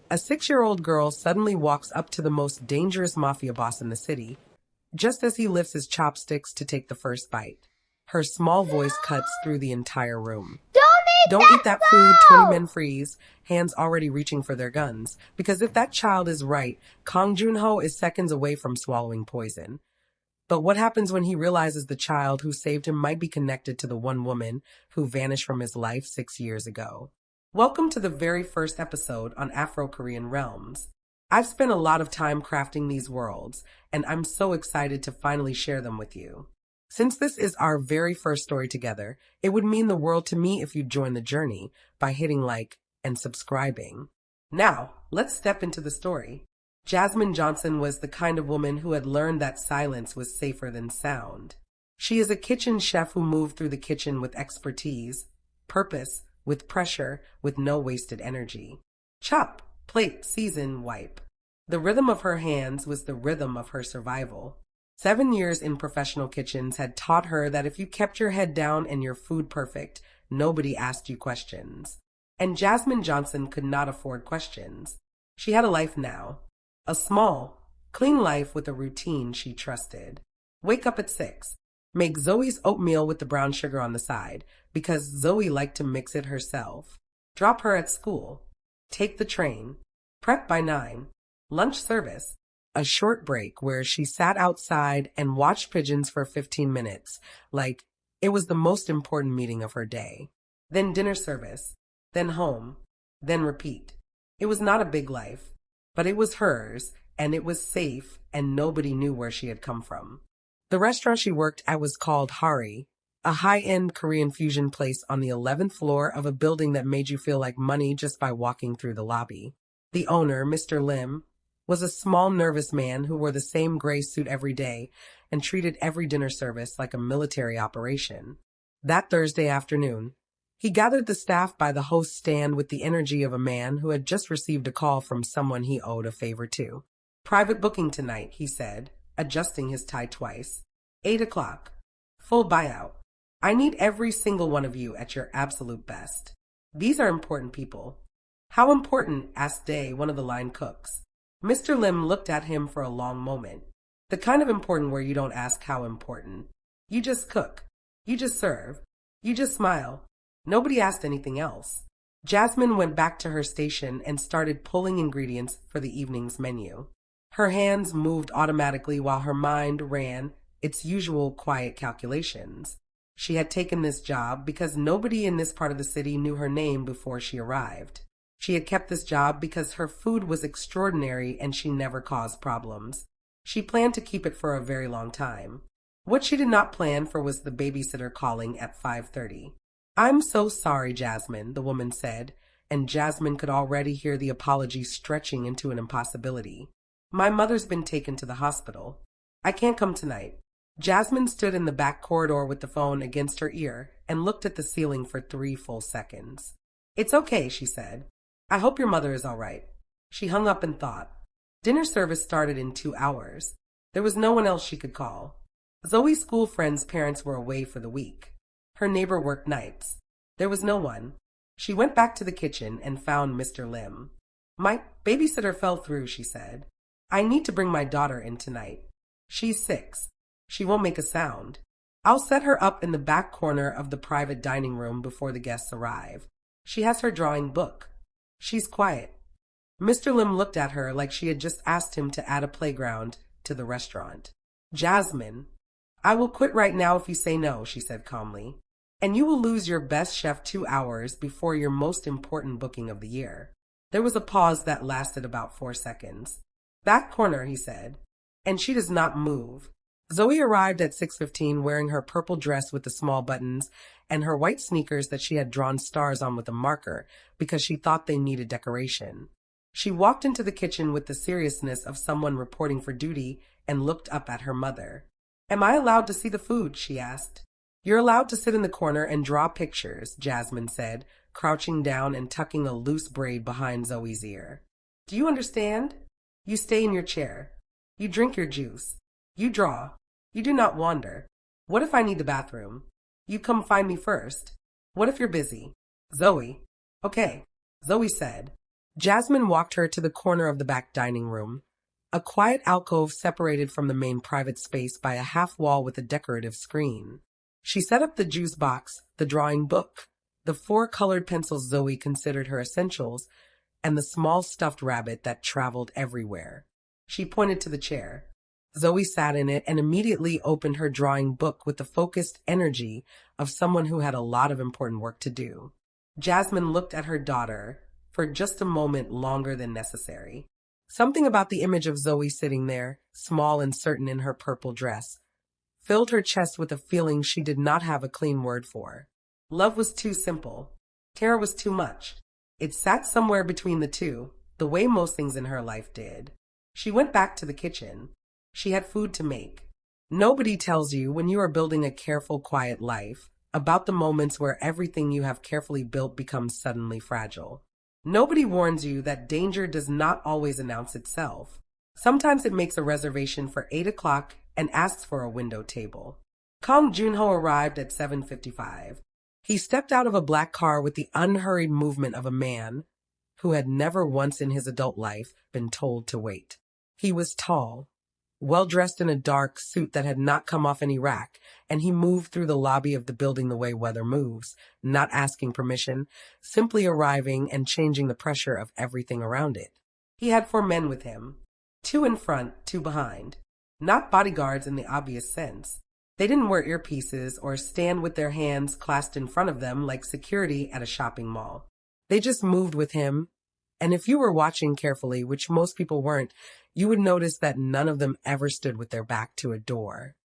A 6-year-old girl suddenly walks up to the most dangerous mafia boss in the city, just as he lifts his chopsticks to take the first bite. Her small voice cuts through the entire room. Don't eat that food, 20 men freeze, hands already reaching for their guns, because if that child is right, Kang Joon-ho is seconds away from swallowing poison. But what happens when he realizes the child who saved him might be connected to the one woman who vanished from his life 6 years ago? Welcome to the very first episode on Afro-Korean realms. I've spent a lot of time crafting these worlds, and I'm so excited to finally share them with you. Since this is our very first story together, it would mean the world to me if you'd join the journey by hitting like and subscribing. Now, let's step into the story. Jasmine Johnson was the kind of woman who had learned that silence was safer than sound. She is a kitchen chef who moved through the kitchen with expertise, purpose, with pressure, with no wasted energy. Chop, plate, season, wipe. The rhythm of her hands was the rhythm of her survival. 7 years in professional kitchens had taught her that if you kept your head down and your food perfect, nobody asked you questions. And Jasmine Johnson could not afford questions. She had a life now. A small, clean life with a routine she trusted. Wake up at 6. Make Zoe's oatmeal with the brown sugar on the side, because Zoe liked to mix it herself. Drop her at school. Take the train. Prep by 9. Lunch service. A short break where she sat outside and watched pigeons for 15 minutes, like it was the most important meeting of her day. Then dinner service. Then home. Then repeat. It was not a big life, but it was hers, and it was safe, and nobody knew where she had come from. The restaurant she worked at was called Hari, a high-end Korean fusion place on the 11th floor of a building that made you feel like money just by walking through the lobby. The owner, Mr. Lim, was a small, nervous man who wore the same gray suit every day and treated every dinner service like a military operation. That Thursday afternoon, he gathered the staff by the host's stand with the energy of a man who had just received a call from someone he owed a favor to. Private booking tonight, he said, adjusting his tie twice. 8 o'clock. Full buyout. I need every single one of you at your absolute best. These are important people. How important? Asked Day, one of the line cooks. Mr. Lim looked at him for a long moment. The kind of important where you don't ask how important. You just cook. You just serve. You just smile. Nobody asked anything else. Jasmine went back to her station and started pulling ingredients for the evening's menu. Her hands moved automatically while her mind ran its usual quiet calculations. She had taken this job because nobody in this part of the city knew her name before she arrived. She had kept this job because her food was extraordinary and she never caused problems. She planned to keep it for a very long time. What she did not plan for was the babysitter calling at 5:30. I'm so sorry, Jasmine, the woman said, and Jasmine could already hear the apology stretching into an impossibility. My mother's been taken to the hospital. I can't come tonight. Jasmine stood in the back corridor with the phone against her ear and looked at the ceiling for 3 full seconds. It's okay, she said. I hope your mother is all right. She hung up and thought. Dinner service started in 2 hours. There was no one else she could call. Zoe's school friends' parents were away for the week. Her neighbor worked nights. There was no one. She went back to the kitchen and found Mr. Lim. My babysitter fell through, she said. I need to bring my daughter in tonight. She's 6. She won't make a sound. I'll set her up in the back corner of the private dining room before the guests arrive. She has her drawing book. She's quiet. Mr. Lim looked at her like she had just asked him to add a playground to the restaurant. Jasmine, I will quit right now if you say no, she said calmly. And you will lose your best chef 2 hours before your most important booking of the year. There was a pause that lasted about 4 seconds. Back corner, he said. And she does not move. Zoe arrived at 6:15 wearing her purple dress with the small buttons and her white sneakers that she had drawn stars on with a marker because she thought they needed decoration. She walked into the kitchen with the seriousness of someone reporting for duty and looked up at her mother. Am I allowed to see the food? She asked. You're allowed to sit in the corner and draw pictures, Jasmine said, crouching down and tucking a loose braid behind Zoe's ear. Do you understand? You stay in your chair. You drink your juice. You draw. You do not wander. What if I need the bathroom? You come find me first. What if you're busy? Zoe. Okay, Zoe said. Jasmine walked her to the corner of the back dining room, a quiet alcove separated from the main private space by a half wall with a decorative screen. She set up the juice box, the drawing book, the 4 colored pencils Zoe considered her essentials, and the small stuffed rabbit that traveled everywhere. She pointed to the chair. Zoe sat in it and immediately opened her drawing book with the focused energy of someone who had a lot of important work to do. Jasmine looked at her daughter for just a moment longer than necessary. Something about the image of Zoe sitting there, small and certain in her purple dress, filled her chest with a feeling she did not have a clean word for. Love was too simple. Terror was too much. It sat somewhere between the two, the way most things in her life did. She went back to the kitchen. She had food to make. Nobody tells you when you are building a careful, quiet life about the moments where everything you have carefully built becomes suddenly fragile. Nobody warns you that danger does not always announce itself. Sometimes it makes a reservation for 8 o'clock and asks for a window table. Kang Joon-ho arrived at 7:55. He stepped out of a black car with the unhurried movement of a man who had never once in his adult life been told to wait. He was tall, well-dressed in a dark suit that had not come off any rack, and he moved through the lobby of the building the way weather moves, not asking permission, simply arriving and changing the pressure of everything around it. He had 4 men with him, 2 in front, 2 behind. Not bodyguards in the obvious sense. They didn't wear earpieces or stand with their hands clasped in front of them like security at a shopping mall. They just moved with him, and if you were watching carefully, which most people weren't, you would notice that none of them ever stood with their back to a door.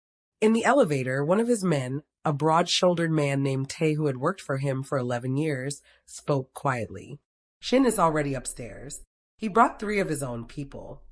In the elevator, one of his men, a broad-shouldered man named Tae who had worked for him for 11 years, spoke quietly. Shin is already upstairs. He brought 3 of his own people.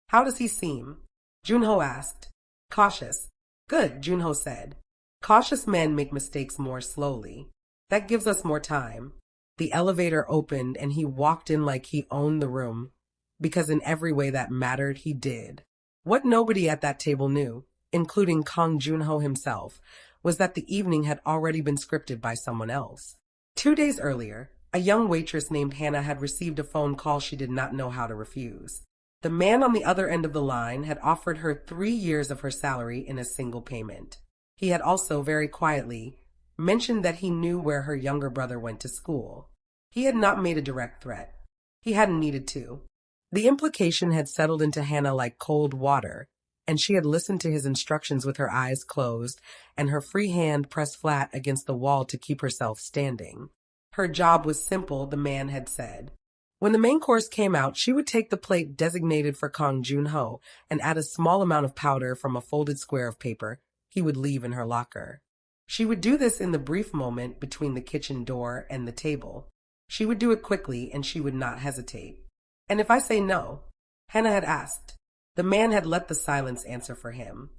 How does he seem? Joon-ho asked. Cautious. Good, Joon-ho said. Cautious men make mistakes more slowly. That gives us more time. The elevator opened and he walked in like he owned the room, because in every way that mattered, he did. What nobody at that table knew, including Kang Joon-ho himself, was that the evening had already been scripted by someone else. 2 days earlier, a young waitress named Hannah had received a phone call she did not know how to refuse. The man on the other end of the line had offered her 3 years of her salary in a single payment. He had also, very quietly, mentioned that he knew where her younger brother went to school. He had not made a direct threat. He hadn't needed to. The implication had settled into Hannah like cold water, and she had listened to his instructions with her eyes closed and her free hand pressed flat against the wall to keep herself standing. Her job was simple, the man had said. When the main course came out, she would take the plate designated for Kang Joon-ho and add a small amount of powder from a folded square of paper he would leave in her locker. She would do this in the brief moment between the kitchen door and the table. She would do it quickly and she would not hesitate. And if I say no? Hannah had asked. The man had let the silence answer for him.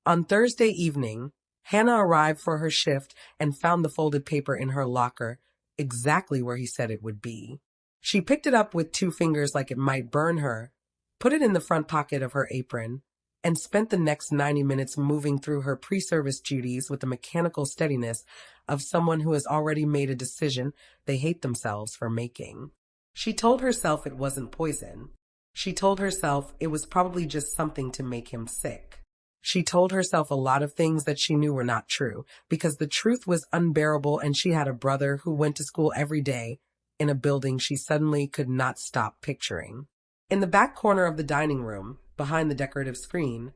On Thursday evening, Hannah arrived for her shift and found the folded paper in her locker, exactly where he said it would be. She picked it up with 2 fingers like it might burn her, put it in the front pocket of her apron, and spent the next 90 minutes moving through her pre-service duties with the mechanical steadiness of someone who has already made a decision they hate themselves for making. She told herself it wasn't poison. She told herself it was probably just something to make him sick. She told herself a lot of things that she knew were not true, because the truth was unbearable and she had a brother who went to school every day in a building she suddenly could not stop picturing. In the back corner of the dining room, behind the decorative screen,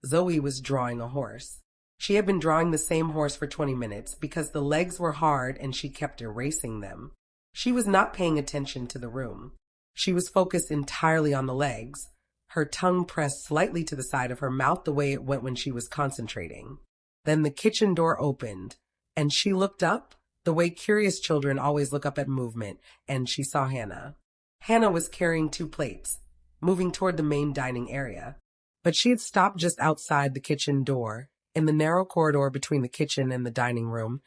Zoe was drawing a horse. She had been drawing the same horse for 20 minutes because the legs were hard and she kept erasing them. She was not paying attention to the room. She was focused entirely on the legs, her tongue pressed slightly to the side of her mouth the way it went when she was concentrating. Then the kitchen door opened, and she looked up, the way curious children always look up at movement, and she saw Hannah. Hannah was carrying 2 plates, moving toward the main dining area. But she had stopped just outside the kitchen door, in the narrow corridor between the kitchen and the dining room,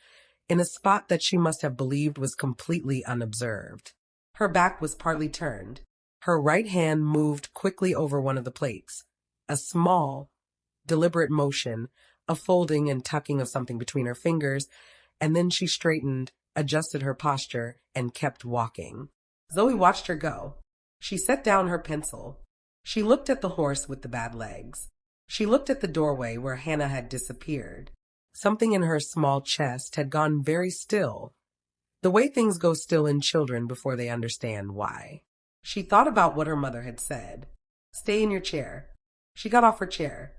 in a spot that she must have believed was completely unobserved. Her back was partly turned. Her right hand moved quickly over one of the plates, a small, deliberate motion, a folding and tucking of something between her fingers, and then she straightened, adjusted her posture, and kept walking. Zoe watched her go. She set down her pencil. She looked at the horse with the bad legs. She looked at the doorway where Hannah had disappeared. Something in her small chest had gone very still, the way things go still in children before they understand why. She thought about what her mother had said. Stay in your chair. She got off her chair.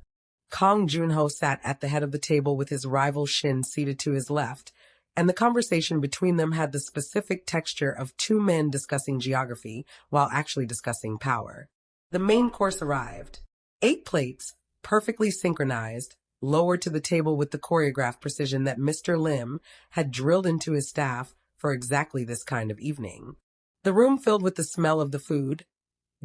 Kang Joon-ho sat at the head of the table with his rival Shin seated to his left, and the conversation between them had the specific texture of two men discussing geography while actually discussing power. The main course arrived. 8 plates, perfectly synchronized, lowered to the table with the choreographed precision that Mr. Lim had drilled into his staff for exactly this kind of evening. The room filled with the smell of the food,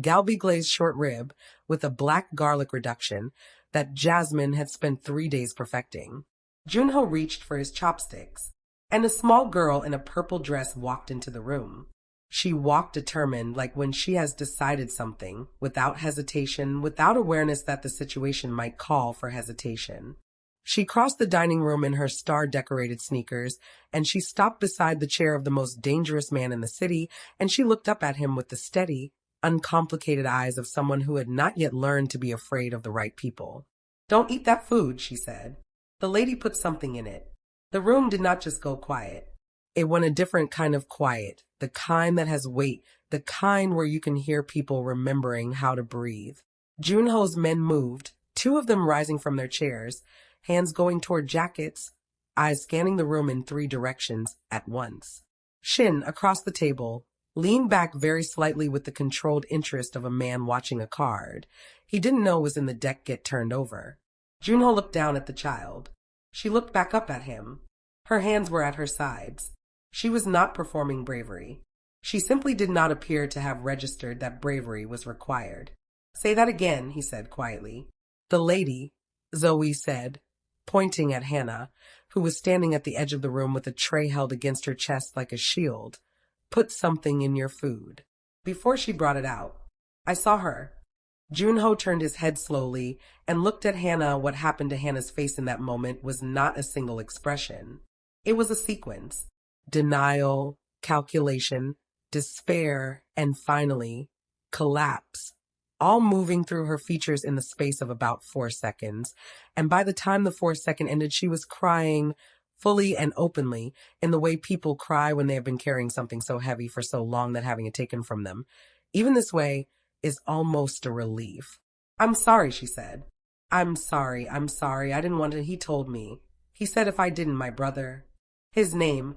galbi glazed short rib with a black garlic reduction that Jasmine had spent 3 days perfecting. Joon-ho reached for his chopsticks, and a small girl in a purple dress walked into the room. She walked determined, like when she has decided something, without hesitation, without awareness that the situation might call for hesitation. She crossed the dining room in her star-decorated sneakers, and she stopped beside the chair of the most dangerous man in the city, and she looked up at him with the steady, uncomplicated eyes of someone who had not yet learned to be afraid of the right people. "Don't eat that food," she said. The lady put something in it. The room did not just go quiet. It went a different kind of quiet, the kind that has weight, the kind where you can hear people remembering how to breathe. Joon-ho's men moved, 2 of them rising from their chairs, hands going toward jackets, eyes scanning the room in 3 directions at once. Shin, across the table, leaned back very slightly with the controlled interest of a man watching a card. He didn't know was in the deck get turned over. Joon-ho looked down at the child. She looked back up at him. Her hands were at her sides. She was not performing bravery. She simply did not appear to have registered that bravery was required. "Say that again," he said quietly. "The lady," Zoe said, pointing at Hannah, who was standing at the edge of the room with a tray held against her chest like a shield, "put something in your food." Before she brought it out, "I saw her." Joon-ho turned his head slowly and looked at Hannah. What happened to Hannah's face in that moment was not a single expression. It was a sequence. Denial, calculation, despair, and finally, collapse, all moving through her features in the space of about 4 seconds. And by the time the 4th second ended, she was crying fully and openly in the way people cry when they have been carrying something so heavy for so long that having it taken from them, even this way, is almost a relief. "I'm sorry," she said. I'm sorry, I didn't want to. He told me. He said if I didn't, my brother." "His name,"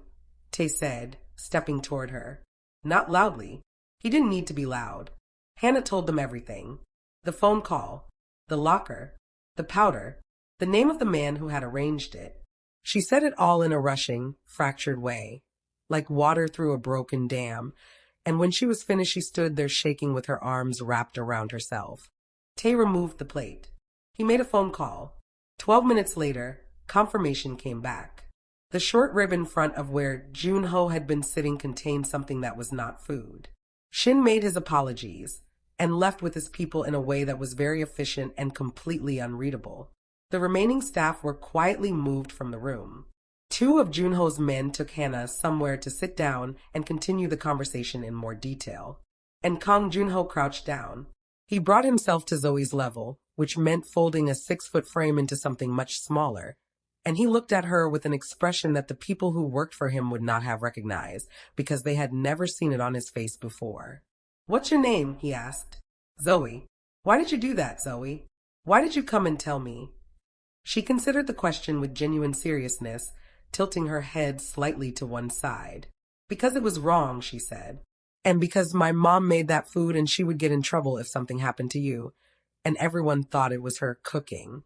Tae said, stepping toward her. Not loudly. He didn't need to be loud. Hannah told them everything. The phone call, the locker, the powder, the name of the man who had arranged it. She said it all in a rushing, fractured way, like water through a broken dam, and when she was finished she stood there shaking with her arms wrapped around herself. Tae removed the plate. He made a phone call. 12 minutes later, confirmation came back. The short rib in front of where Joon-ho had been sitting contained something that was not food. Shin made his apologies and left with his people in a way that was very efficient and completely unreadable. The remaining staff were quietly moved from the room. 2 of Joon-ho's men took Hannah somewhere to sit down and continue the conversation in more detail. And Kang Joon-ho crouched down. He brought himself to Zoe's level, which meant folding a 6-foot frame into something much smaller. And he looked at her with an expression that the people who worked for him would not have recognized because they had never seen it on his face before. "What's your name?" he asked. "Zoe." "Why did you do that, Zoe? Why did you come and tell me?" She considered the question with genuine seriousness, tilting her head slightly to one side. "Because it was wrong," she said. "And because my mom made that food and she would get in trouble if something happened to you. And everyone thought it was her cooking."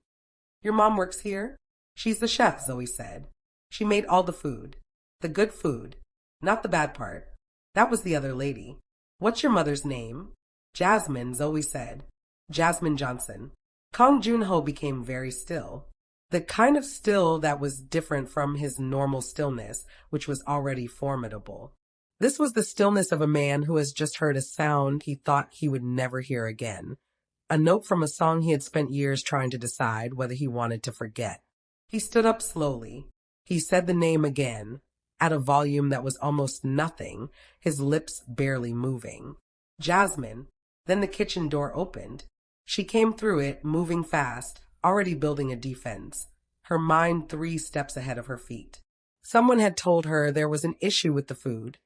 "Your mom works here?" "She's the chef," Zoe said. "She made all the food. The good food. Not the bad part. That was the other lady." "What's your mother's name?" "Jasmine," Zoe said. "Jasmine Johnson." Kang Joon-ho became very still. The kind of still that was different from his normal stillness, which was already formidable. This was the stillness of a man who has just heard a sound he thought he would never hear again. A note from a song he had spent years trying to decide whether he wanted to forget. He stood up slowly. He said the name again, at a volume that was almost nothing, his lips barely moving. Jasmine. Then the kitchen door opened. She came through it, moving fast, already building a defense, her mind 3 steps ahead of her feet. Someone had told her there was an issue with the food,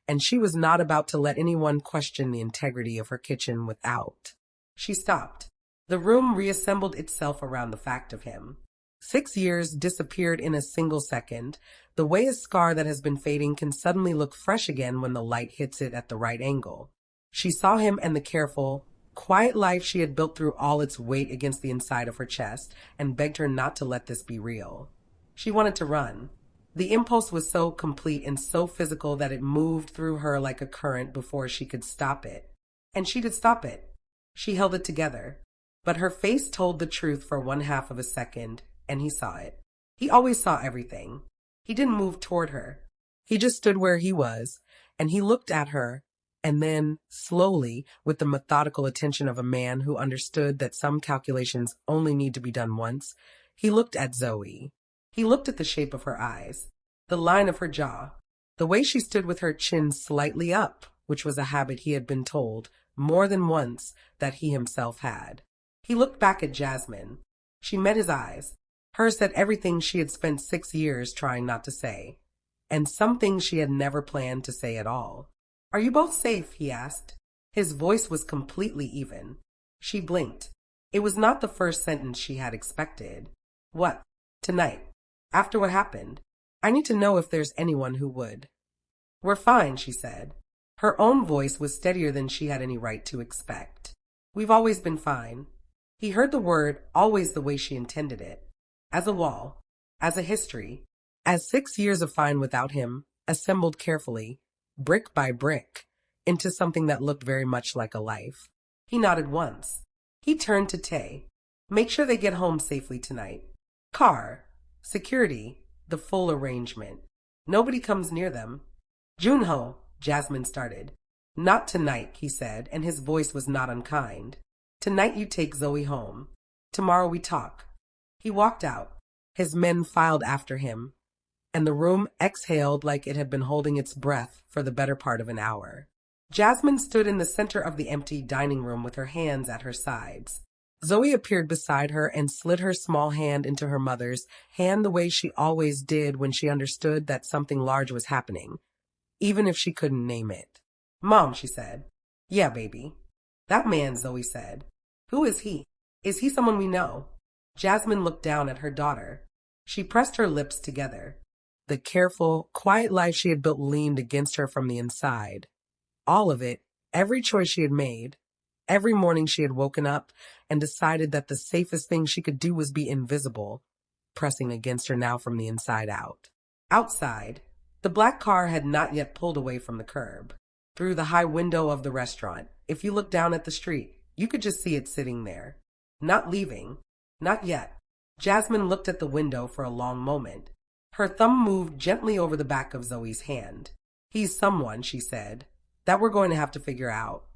and she was not about to let anyone question the integrity of her kitchen without. She stopped. The room reassembled itself around the fact of him. 6 years disappeared in a single second, the way a scar that has been fading can suddenly look fresh again when the light hits it at the right angle. She saw him and the careful, quiet life she had built through all its weight against the inside of her chest and begged her not to let this be real. She wanted to run. The impulse was so complete and so physical that it moved through her like a current before she could stop it. And she did stop it. She held it together. But her face told the truth for 1/2 of a second, and he saw it. He always saw everything. He didn't move toward her. He just stood where he was, and he looked at her, and then, slowly, with the methodical attention of a man who understood that some calculations only need to be done once, he looked at Zoe. He looked at the shape of her eyes, the line of her jaw, the way she stood with her chin slightly up, which was a habit he had been told more than once that he himself had. He looked back at Jasmine. She met his eyes. Hers said everything she had spent 6 years trying not to say, and some things she had never planned to say at all. "Are you both safe?" he asked. His voice was completely even. She blinked. It was not the first sentence she had expected. "What? Tonight? After what happened? I need to know if there's anyone who would." "We're fine," she said. Her own voice was steadier than she had any right to expect. "We've always been fine." He heard the word always the way she intended it. As a wall. As a history. As 6 years of fine without him, assembled carefully, brick by brick, into something that looked very much like a life. He nodded once. He turned to Tae. "Make sure they get home safely tonight. Car. Security. The full arrangement. Nobody comes near them." "Joon-ho," Jasmine started. "Not tonight," he said, and his voice was not unkind. "Tonight you take Zoe home. Tomorrow we talk." He walked out. His men filed after him, and the room exhaled like it had been holding its breath for the better part of an hour. Jasmine stood in the center of the empty dining room with her hands at her sides. Zoe appeared beside her and slid her small hand into her mother's hand the way she always did when she understood that something large was happening, even if she couldn't name it. "Mom," she said. "Yeah, baby." "That man," Zoe said. "Who is he? Is he someone we know?" Jasmine looked down at her daughter. She pressed her lips together. The careful, quiet life she had built leaned against her from the inside. All of it, every choice she had made, every morning she had woken up and decided that the safest thing she could do was be invisible, pressing against her now from the inside out. Outside, the black car had not yet pulled away from the curb. Through the high window of the restaurant, if you looked down at the street, you could just see it sitting there. Not leaving. Not yet. Jasmine looked at the window for a long moment. Her thumb moved gently over the back of Zoe's hand. "He's someone," she said, "that we're going to have to figure out."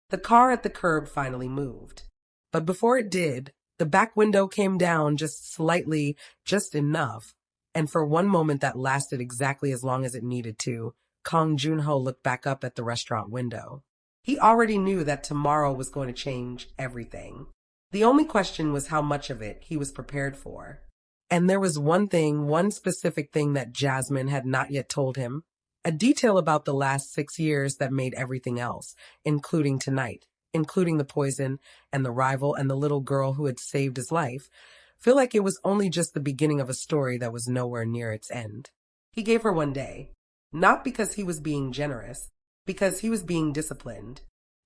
The car at the curb finally moved. But before it did, the back window came down just slightly, just enough, and for one moment that lasted exactly as long as it needed to, Kang Joon-ho looked back up at the restaurant window. He already knew that tomorrow was going to change everything. The only question was how much of it he was prepared for. And there was one thing, one specific thing that Jasmine had not yet told him, a detail about the last 6 years that made everything else, including tonight, including the poison and the rival and the little girl who had saved his life, feel like it was only just the beginning of a story that was nowhere near its end. He gave her one day, not because he was being generous, because he was being disciplined,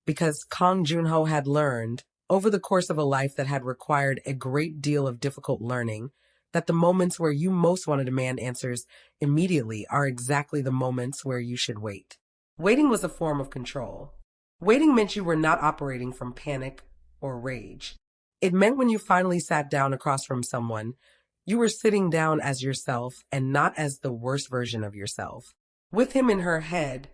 because Kang Joon-ho had learned, over the course of a life that had required a great deal of difficult learning, that the moments where you most want to demand answers immediately are exactly the moments where you should wait. Waiting was a form of control. Waiting meant you were not operating from panic or rage. It meant when you finally sat down across from someone, you were sitting down as yourself and not as the worst version of yourself. With him in her head,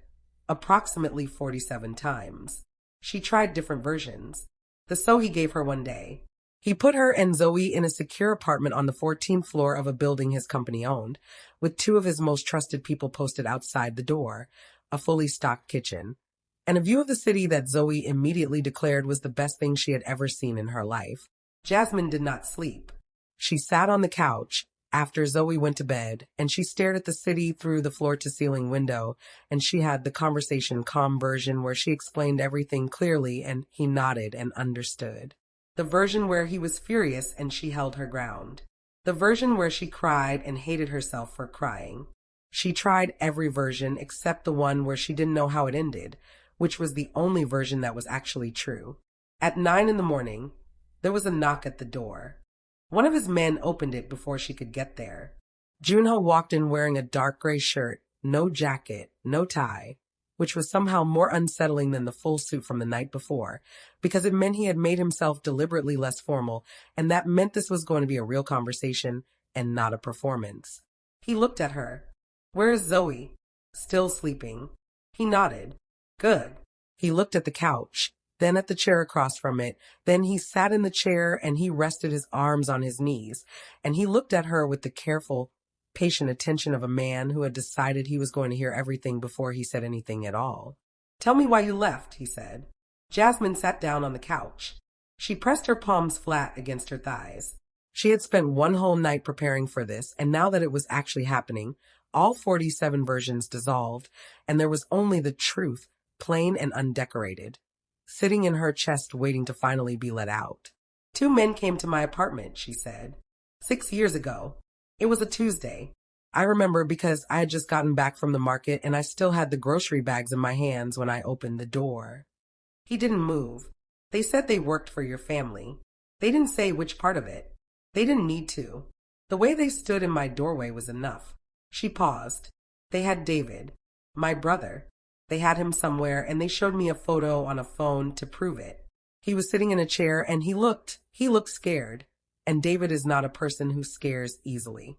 approximately 47 times. She tried different versions. The so he gave her one day. He put her and Zoe in a secure apartment on the 14th floor of a building his company owned, with 2 of his most trusted people posted outside the door, a fully stocked kitchen, and a view of the city that Zoe immediately declared was the best thing she had ever seen in her life. Jasmine did not sleep. She sat on the couch after Zoe went to bed, and she stared at the city through the floor-to-ceiling window, and she had the conversation calm version where she explained everything clearly and he nodded and understood. The version where he was furious and she held her ground. The version where she cried and hated herself for crying. She tried every version except the one where she didn't know how it ended, which was the only version that was actually true. At 9 in the morning, there was a knock at the door. One of his men opened it before she could get there. Joon-ho walked in wearing a dark gray shirt, no jacket, no tie, which was somehow more unsettling than the full suit from the night before, because it meant he had made himself deliberately less formal, and that meant this was going to be a real conversation and not a performance. He looked at her. "Where is Zoe?" "Still sleeping." He nodded. "Good." He looked at the couch, then at the chair across from it, then he sat in the chair and he rested his arms on his knees, and he looked at her with the careful, patient attention of a man who had decided he was going to hear everything before he said anything at all. "Tell me why you left," he said. Jasmine sat down on the couch. She pressed her palms flat against her thighs. She had spent one whole night preparing for this, and now that it was actually happening, all 47 versions dissolved, and there was only the truth, plain and undecorated, sitting in her chest waiting to finally be let out. "Two men came to my apartment," she said. 6 years ago. It was a Tuesday. I remember because I had just gotten back from the market and I still had the grocery bags in my hands when I opened the door. He didn't move. They said they worked for your family. They didn't say which part of it. They didn't need to. The way they stood in my doorway was enough. She paused. They had David, my brother. They had him somewhere and they showed me a photo on a phone to prove it. He was sitting in a chair and he looked scared. And David is not a person who scares easily.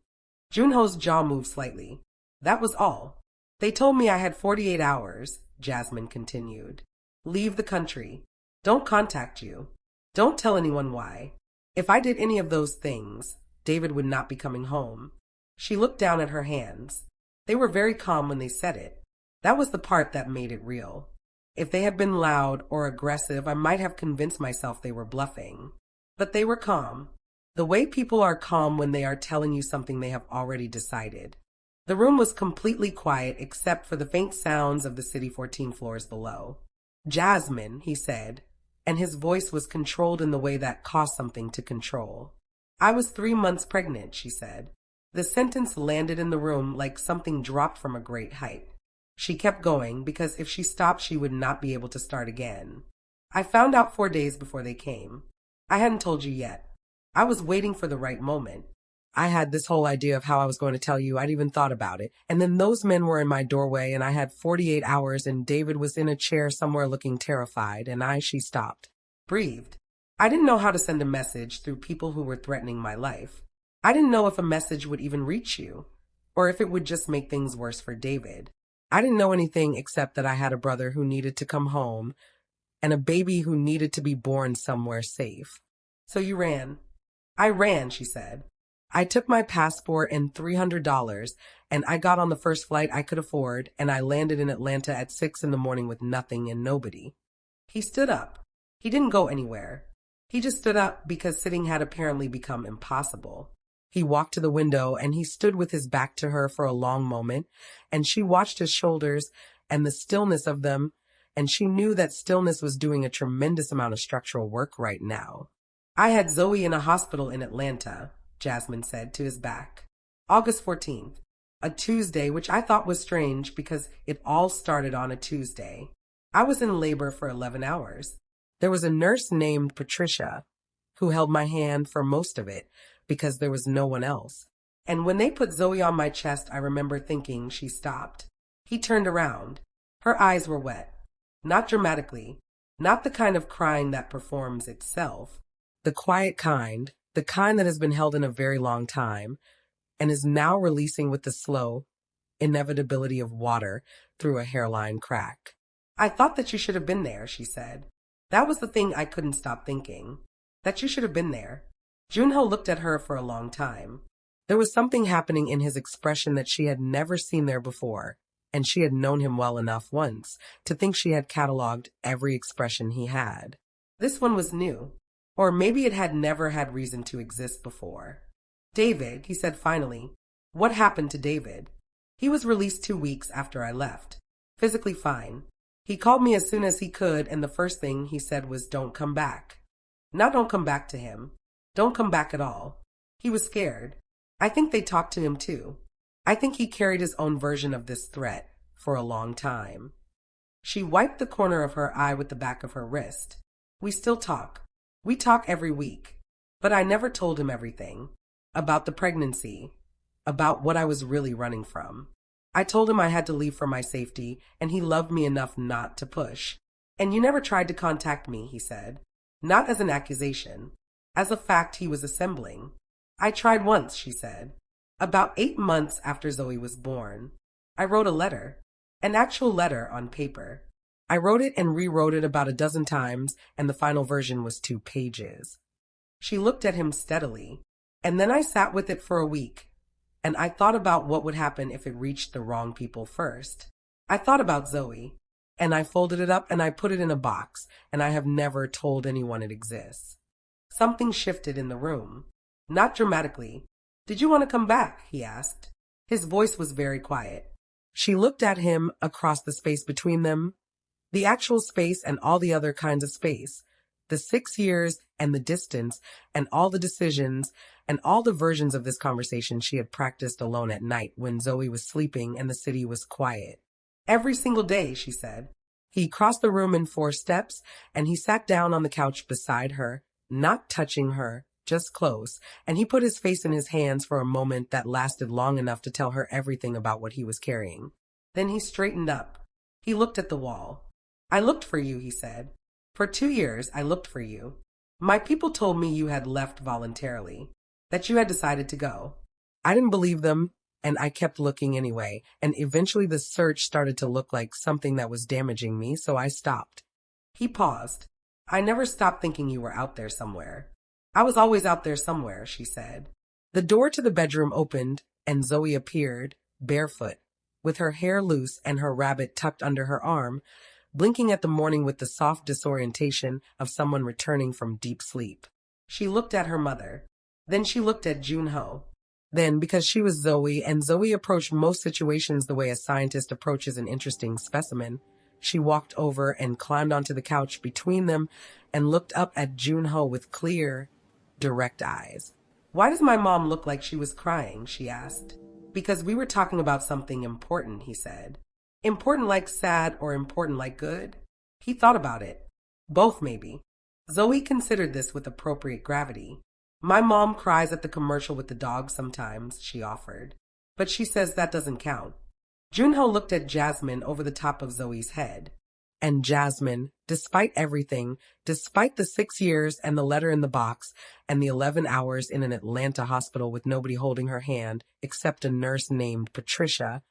Joon-ho's jaw moved slightly. That was all. They told me I had 48 hours, Jasmine continued. Leave the country. Don't contact you. Don't tell anyone why. If I did any of those things, David would not be coming home. She looked down at her hands. They were very calm when they said it. That was the part that made it real. If they had been loud or aggressive, I might have convinced myself they were bluffing. But they were calm. The way people are calm when they are telling you something they have already decided. The room was completely quiet except for the faint sounds of the city 14 floors below. "Jasmine," he said, and his voice was controlled in the way that cost something to control. "I was 3 months pregnant," she said. The sentence landed in the room like something dropped from a great height. She kept going because if she stopped she would not be able to start again. "I found out 4 days before they came. I hadn't told you yet. I was waiting for the right moment. I had this whole idea of how I was going to tell you. I'd even thought about it. And then those men were in my doorway and I had 48 hours and David was in a chair somewhere looking terrified and she stopped. Breathed. I didn't know how to send a message through people who were threatening my life. I didn't know if a message would even reach you or if it would just make things worse for David. I didn't know anything except that I had a brother who needed to come home and a baby who needed to be born somewhere safe. So you ran." "I ran," she said. "I took my passport and $300 and I got on the first flight I could afford and I landed in Atlanta at 6 in the morning with nothing and nobody." He stood up. He didn't go anywhere. He just stood up because sitting had apparently become impossible. He walked to the window and he stood with his back to her for a long moment, and she watched his shoulders and the stillness of them, and she knew that stillness was doing a tremendous amount of structural work right now. "I had Zoe in a hospital in Atlanta," Jasmine said to his back. "August 14th, a Tuesday, which I thought was strange because it all started on a Tuesday. I was in labor for 11 hours. There was a nurse named Patricia who held my hand for most of it because there was no one else. And when they put Zoe on my chest, I remember thinking she stopped." He turned around. Her eyes were wet. Not dramatically, not the kind of crying that performs itself. The quiet kind, the kind that has been held in a very long time, and is now releasing with the slow inevitability of water through a hairline crack. "I thought that you should have been there," she said. "That was the thing I couldn't stop thinking. That you should have been there." Joon-ho looked at her for a long time. There was something happening in his expression that she had never seen there before, and she had known him well enough once to think she had cataloged every expression he had. This one was new, or maybe it had never had reason to exist before. David, he said finally. What happened to David? He was released 2 weeks after I left. Physically fine. He called me as soon as he could, and the first thing he said was, "Don't come back." Not don't come back to him. Don't come back at all. He was scared. I think they talked to him too. I think he carried his own version of this threat for a long time. She wiped the corner of her eye with the back of her wrist. We still talk. We talk every week. But I never told him everything. About the pregnancy. About what I was really running from. I told him I had to leave for my safety, and he loved me enough not to push. And you never tried to contact me, he said. Not as an accusation. As a fact he was assembling. I tried once, she said. About 8 months after Zoe was born. I wrote a letter. An actual letter on paper. I wrote it and rewrote it about a dozen times, and the final version was 2 pages. She looked at him steadily. And then I sat with it for a week. And I thought about what would happen if it reached the wrong people first. I thought about Zoe, and I folded it up and I put it in a box, and I have never told anyone it exists. Something shifted in the room. Not dramatically. Did you want to come back? He asked. His voice was very quiet. She looked at him across the space between them, the actual space and all the other kinds of space, the 6 years and the distance and all the decisions and all the versions of this conversation she had practiced alone at night when Zoe was sleeping and the city was quiet. Every single day, she said. He crossed the room in 4 steps, and he sat down on the couch beside her, not touching her, just close, and he put his face in his hands for a moment that lasted long enough to tell her everything about what he was carrying. Then he straightened up. He looked at the wall. I looked for you, he said. For 2 years, I looked for you. My people told me you had left voluntarily, that you had decided to go. I didn't believe them, and I kept looking anyway, and eventually the search started to look like something that was damaging me, so I stopped. He paused. I never stopped thinking you were out there somewhere. I was always out there somewhere, she said. The door to the bedroom opened, and Zoe appeared, barefoot, with her hair loose and her rabbit tucked under her arm, blinking at the morning with the soft disorientation of someone returning from deep sleep. She looked at her mother. Then she looked at Joon-ho. Then, because she was Zoe, and Zoe approached most situations the way a scientist approaches an interesting specimen, she walked over and climbed onto the couch between them and looked up at Joon-ho with clear, direct eyes. Why does my mom look like she was crying? She asked. Because we were talking about something important, he said. Important like sad or important like good? He thought about it. Both, maybe. Zoe considered this with appropriate gravity. My mom cries at the commercial with the dog sometimes, she offered. But she says that doesn't count. Joon-ho looked at Jasmine over the top of Zoe's head. And Jasmine, despite everything, despite the 6 years and the letter in the box and the 11 hours in an Atlanta hospital with nobody holding her hand except a nurse named Patricia,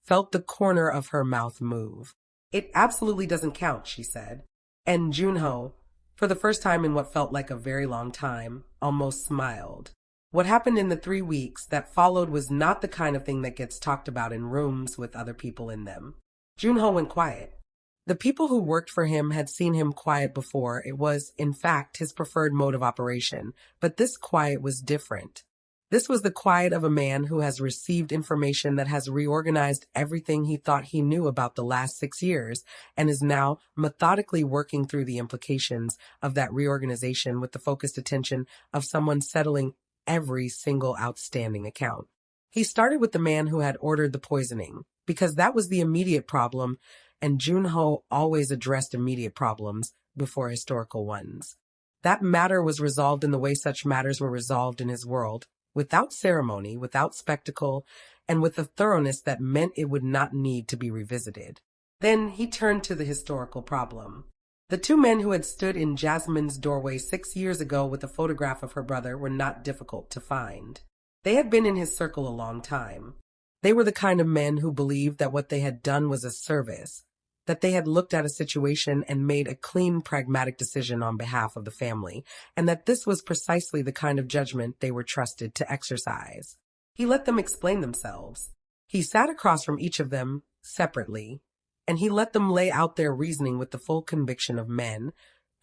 felt the corner of her mouth move. It absolutely doesn't count, she said. And Joon-ho, for the first time in what felt like a very long time, almost smiled. What happened in the 3 weeks that followed was not the kind of thing that gets talked about in rooms with other people in them. Joon-ho went quiet. The people who worked for him had seen him quiet before. It was, in fact, his preferred mode of operation. But this quiet was different. This was the quiet of a man who has received information that has reorganized everything he thought he knew about the last 6 years and is now methodically working through the implications of that reorganization with the focused attention of someone settling every single outstanding account. He started with the man who had ordered the poisoning, because that was the immediate problem, and Joon-ho always addressed immediate problems before historical ones. That matter was resolved in the way such matters were resolved in his world, without ceremony, without spectacle, and with a thoroughness that meant it would not need to be revisited. Then he turned to the historical problem. The 2 men who had stood in Jasmine's doorway 6 years ago with a photograph of her brother were not difficult to find. They had been in his circle a long time. They were the kind of men who believed that what they had done was a service, that they had looked at a situation and made a clean, pragmatic decision on behalf of the family, and that this was precisely the kind of judgment they were trusted to exercise. He let them explain themselves. He sat across from each of them, separately, and he let them lay out their reasoning with the full conviction of men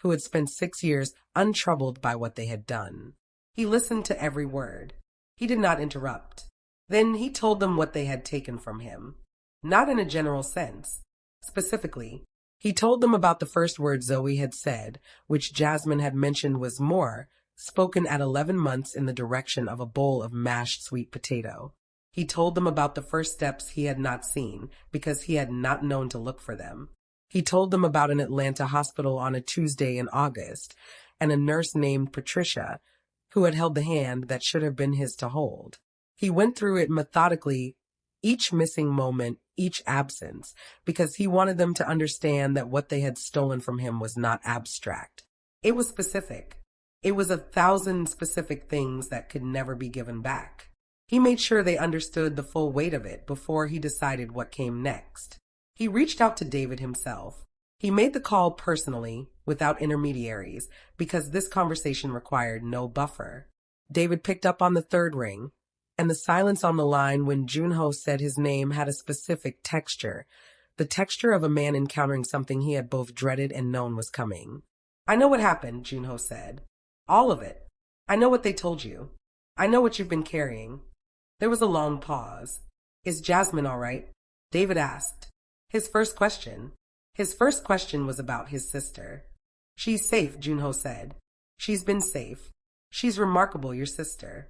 who had spent 6 years untroubled by what they had done. He listened to every word. He did not interrupt. Then he told them what they had taken from him. Not in a general sense. Specifically, he told them about the first word Zoe had said, which Jasmine had mentioned was more, spoken at 11 months in the direction of a bowl of mashed sweet potato. He told them about the first steps he had not seen, because he had not known to look for them. He told them about an Atlanta hospital on a Tuesday in August, and a nurse named Patricia, who had held the hand that should have been his to hold. He went through it methodically, each missing moment, each absence, because he wanted them to understand that what they had stolen from him was not abstract. It was specific. It was 1,000 specific things that could never be given back. He made sure they understood the full weight of it before he decided what came next. He reached out to David himself. He made the call personally, without intermediaries, because this conversation required no buffer. David picked up on the third ring, and the silence on the line when Joon-ho said his name had a specific texture, the texture of a man encountering something he had both dreaded and known was coming. "I know what happened," Joon-ho said. "All of it. I know what they told you. I know what you've been carrying." There was a long pause. "Is Jasmine all right?" David asked. His first question was about his sister. "She's safe," Joon-ho said. "She's been safe. She's remarkable, your sister."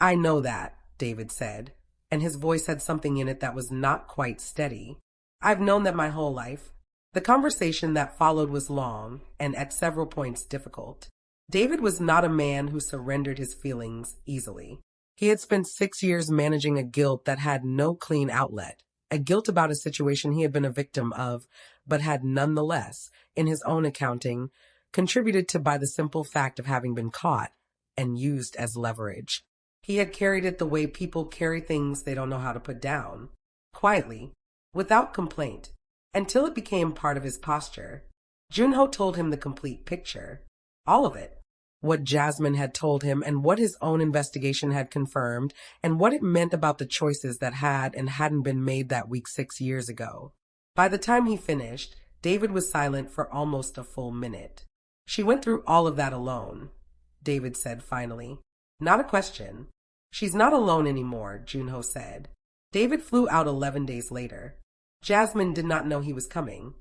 "I know that," David said, and his voice had something in it that was not quite steady. "I've known that my whole life." The conversation that followed was long, and at several points difficult. David was not a man who surrendered his feelings easily. He had spent 6 years managing a guilt that had no clean outlet, a guilt about a situation he had been a victim of, but had nonetheless, in his own accounting, contributed to by the simple fact of having been caught and used as leverage. He had carried it the way people carry things they don't know how to put down, quietly, without complaint, until it became part of his posture. Joon-ho told him the complete picture, all of it, what Jasmine had told him and what his own investigation had confirmed, and what it meant about the choices that had and hadn't been made that week 6 years ago. By the time he finished, David was silent for almost a full minute. "She went through all of that alone," David said finally. "Not a question." "She's not alone anymore," Joon-ho said. David flew out 11 days later. Jasmine did not know he was coming.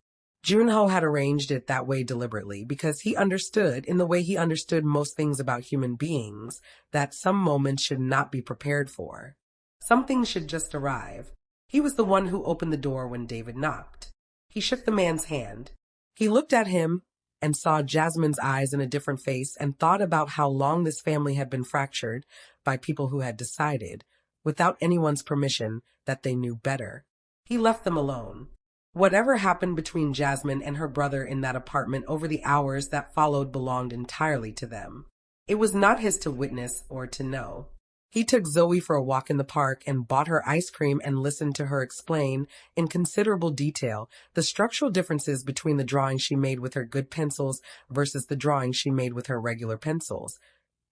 Joon-ho had arranged it that way deliberately because he understood, in the way he understood most things about human beings, that some moments should not be prepared for. Some things should just arrive. He was the one who opened the door when David knocked. He shook the man's hand. He looked at him and saw Jasmine's eyes in a different face and thought about how long this family had been fractured by people who had decided, without anyone's permission, that they knew better. He left them alone. Whatever happened between Jasmine and her brother in that apartment over the hours that followed belonged entirely to them. It was not his to witness or to know. He took Zoe for a walk in the park and bought her ice cream and listened to her explain, in considerable detail, the structural differences between the drawings she made with her good pencils versus the drawings she made with her regular pencils.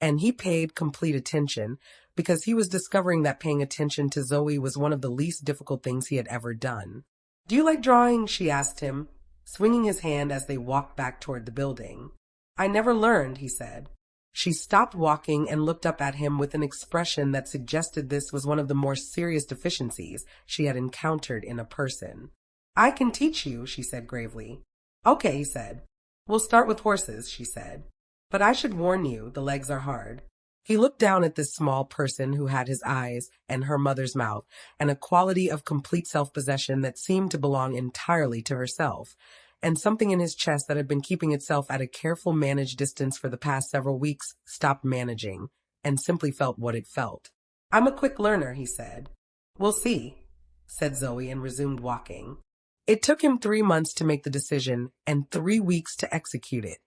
And he paid complete attention, because he was discovering that paying attention to Zoe was one of the least difficult things he had ever done. "Do you like drawing?" she asked him, swinging his hand as they walked back toward the building. "I never learned," he said. She stopped walking and looked up at him with an expression that suggested this was one of the more serious deficiencies she had encountered in a person. "I can teach you," she said gravely. "Okay," he said. "We'll start with horses," she said. "But I should warn you, the legs are hard." He looked down at this small person who had his eyes and her mother's mouth and a quality of complete self-possession that seemed to belong entirely to herself, and something in his chest that had been keeping itself at a careful managed distance for the past several weeks stopped managing and simply felt what it felt. "I'm a quick learner," he said. "We'll see," said Zoe and resumed walking. It took him 3 months to make the decision and 3 weeks to execute it.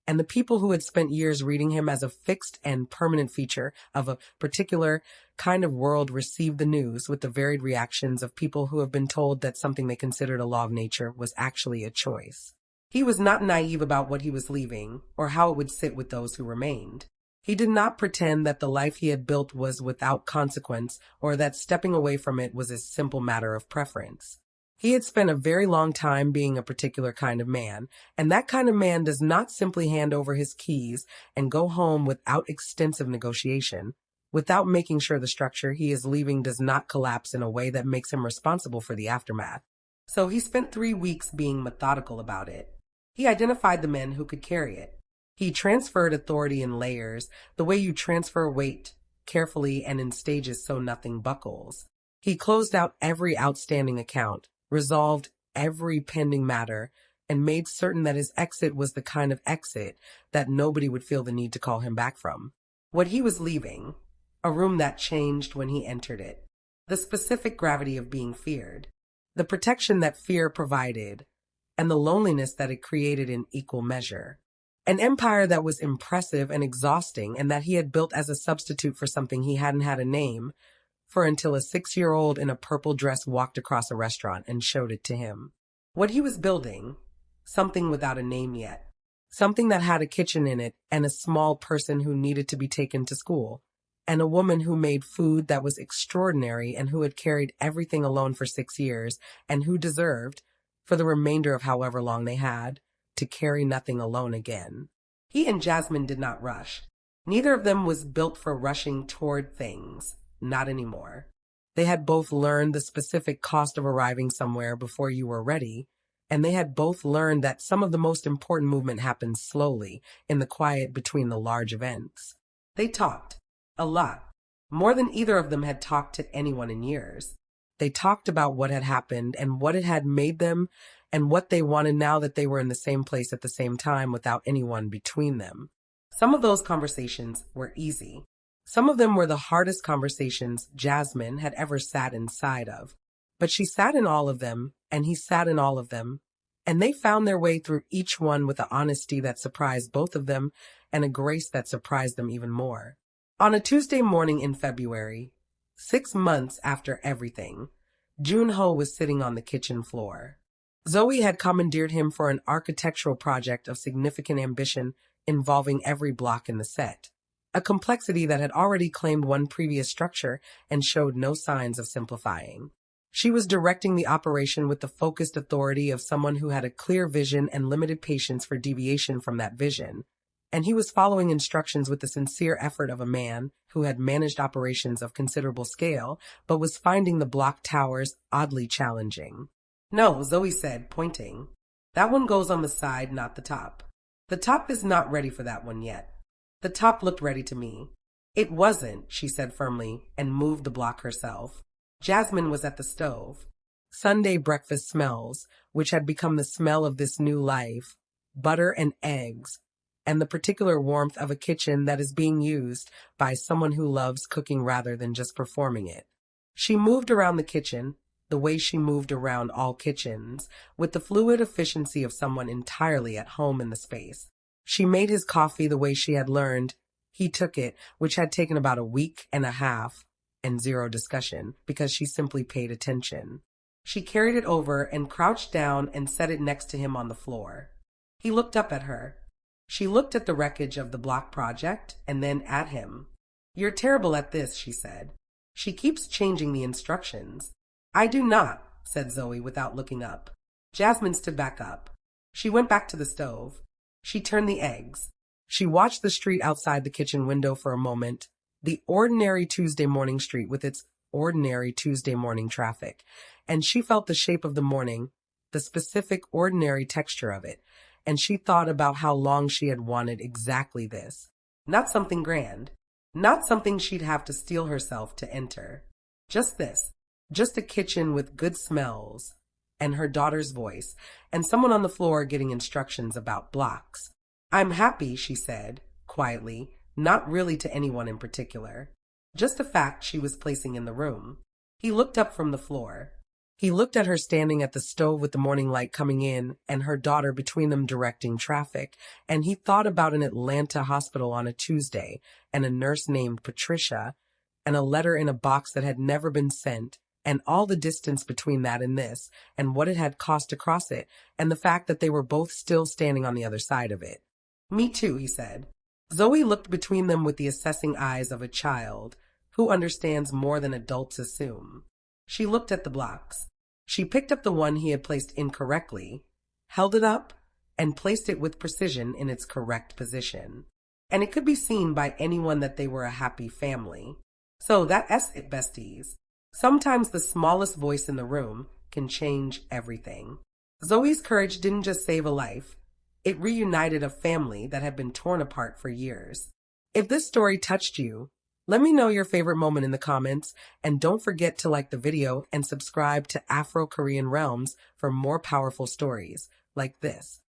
And the people who had spent years reading him as a fixed and permanent feature of a particular kind of world received the news with the varied reactions of people who have been told that something they considered a law of nature was actually a choice. He was not naive about what he was leaving or how it would sit with those who remained. He did not pretend that the life he had built was without consequence or that stepping away from it was a simple matter of preference. He had spent a very long time being a particular kind of man, and that kind of man does not simply hand over his keys and go home without extensive negotiation, without making sure the structure he is leaving does not collapse in a way that makes him responsible for the aftermath. So he spent 3 weeks being methodical about it. He identified the men who could carry it. He transferred authority in layers, the way you transfer weight, carefully and in stages so nothing buckles. He closed out every outstanding account, resolved every pending matter, and made certain that his exit was the kind of exit that nobody would feel the need to call him back from. What he was leaving, a room that changed when he entered it, the specific gravity of being feared, the protection that fear provided, and the loneliness that it created in equal measure. An empire that was impressive and exhausting and that he had built as a substitute for something he hadn't had a name for until a 6-year-old in a purple dress walked across a restaurant and showed it to him. What he was building, something without a name yet, something that had a kitchen in it and a small person who needed to be taken to school, and a woman who made food that was extraordinary and who had carried everything alone for 6 years and who deserved, for the remainder of however long they had, to carry nothing alone again. He and Jasmine did not rush. Neither of them was built for rushing toward things. Not anymore. They had both learned the specific cost of arriving somewhere before you were ready, and they had both learned that some of the most important movement happens slowly, in the quiet between the large events. They talked. A lot. More than either of them had talked to anyone in years. They talked about what had happened and what it had made them and what they wanted now that they were in the same place at the same time without anyone between them. Some of those conversations were easy. Some of them were the hardest conversations Jasmine had ever sat inside of. But she sat in all of them, and he sat in all of them, and they found their way through each one with an honesty that surprised both of them and a grace that surprised them even more. On a Tuesday morning in February, 6 months after everything, Joon-ho was sitting on the kitchen floor. Zoe had commandeered him for an architectural project of significant ambition involving every block in the set, a complexity that had already claimed one previous structure and showed no signs of simplifying. She was directing the operation with the focused authority of someone who had a clear vision and limited patience for deviation from that vision, and he was following instructions with the sincere effort of a man who had managed operations of considerable scale, but was finding the block towers oddly challenging. "No," Zoe said, pointing. "That one goes on the side, not the top. The top is not ready for that one yet. The top looked ready to me." "It wasn't," she said firmly, and moved the block herself. Jasmine was at the stove. Sunday breakfast smells, which had become the smell of this new life, butter and eggs, and the particular warmth of a kitchen that is being used by someone who loves cooking rather than just performing it. She moved around the kitchen, the way she moved around all kitchens, with the fluid efficiency of someone entirely at home in the space. She made his coffee the way she had learned. He took it, which had taken about a week and a half, and zero discussion, because she simply paid attention. She carried it over and crouched down and set it next to him on the floor. He looked up at her. She looked at the wreckage of the block project and then at him. "You're terrible at this," she said. "She keeps changing the instructions." "I do not," said Zoe without looking up. Jasmine stood back up. She went back to the stove. She turned the eggs. She watched the street outside the kitchen window for a moment, the ordinary Tuesday morning street with its ordinary Tuesday morning traffic, and she felt the shape of the morning, the specific ordinary texture of it, and she thought about how long she had wanted exactly this. Not something grand, not something she'd have to steel herself to enter. Just this. Just a kitchen with good smells, and her daughter's voice, and someone on the floor getting instructions about blocks. "I'm happy," she said, quietly, not really to anyone in particular. Just a fact she was placing in the room. He looked up from the floor. He looked at her standing at the stove with the morning light coming in, and her daughter between them directing traffic, and he thought about an Atlanta hospital on a Tuesday, and a nurse named Patricia, and a letter in a box that had never been sent, and all the distance between that and this, and what it had cost to cross it, and the fact that they were both still standing on the other side of it. "Me too," he said. Zoe looked between them with the assessing eyes of a child who understands more than adults assume. She looked at the blocks. She picked up the one he had placed incorrectly, held it up, and placed it with precision in its correct position. And it could be seen by anyone that they were a happy family. So that's it, besties. Sometimes the smallest voice in the room can change everything. Zoe's courage didn't just save a life, it reunited a family that had been torn apart for years. If this story touched you, let me know your favorite moment in the comments, and don't forget to like the video and subscribe to Afro-Korean Realms for more powerful stories like this.